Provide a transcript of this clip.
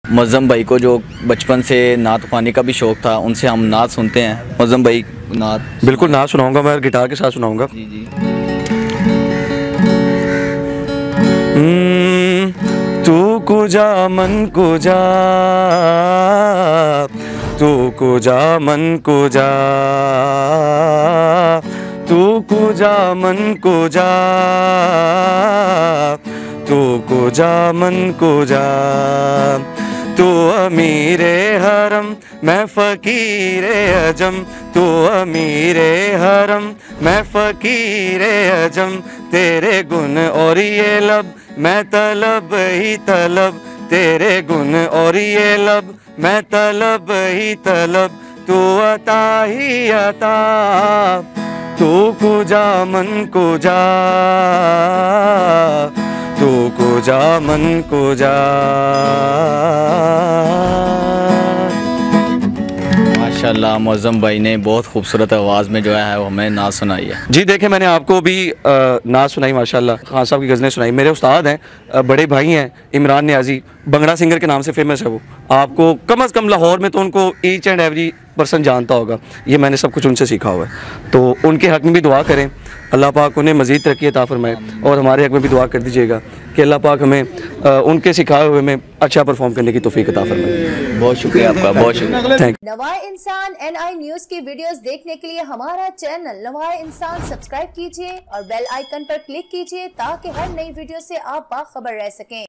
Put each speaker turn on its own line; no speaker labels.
मुअज़्ज़म भाई को जो बचपन से नात ख़वानी का भी शौक़ था, उनसे हम नात सुनते हैं। मुअज़्ज़म भाई नात।
बिल्कुल नात सुनाऊंगा, मैं गिटार के साथ सुनाऊंगा।
जी जी।
तू कुजा मन कुजा, तू कुजा मन कुजा, तू कुजा मन कुजा, तू कुजा मन कुजा। तू अमीरे हरम मैं फ़कीरे अजम, तू अमीरे हरम मैं फ़कीरे अजम। तेरे गुण और ये लब मैं तलब ही तलब, तेरे गुण और ये लब मैं तलब ही तलब। तू अता ही अता, तू कुजा मन कुजा, तू कुजा मन कुजा।
माशाल्लाह मुअज़्ज़म भाई ने बहुत खूबसूरत आवाज़ में जो है वो हमें नात सुनाई है।
जी देखें, मैंने आपको भी नात सुनाई माशाल्लाह, खान साहब की गज़लें सुनाई। मेरे उस्ताद हैं, बड़े भाई हैं इमरान नियाज़ी, बंगड़ा सिंगर के नाम से फेमस है वो। आपको कम अज़ कम लाहौर में तो उनको ईच एंड एवरी पर्सन जानता होगा। ये मैंने सब कुछ उनसे सीखा हुआ है। तो उनके हक़ में भी दुआ करें, अल्लाह पाक उन्हें मज़ीद तरक्की अता फरमाए, और हमारे हक़ में भी दुआ कर दीजिएगा कि अल्लाह पाक हमें उनके सिखाए हुए में अच्छा परफॉर्म करने की तौफीक अता फरमाए।
बहुत शुक्रिया आपका, बहुत शुक्रिया।
Thank you.
नवाए इंसान NI न्यूज़ की वीडियोस देखने के लिए हमारा चैनल नवाए इंसान सब्सक्राइब कीजिए और बेल आइकन पर क्लिक कीजिए ताकि हर नई वीडियो से आप बाखबर रह सकें।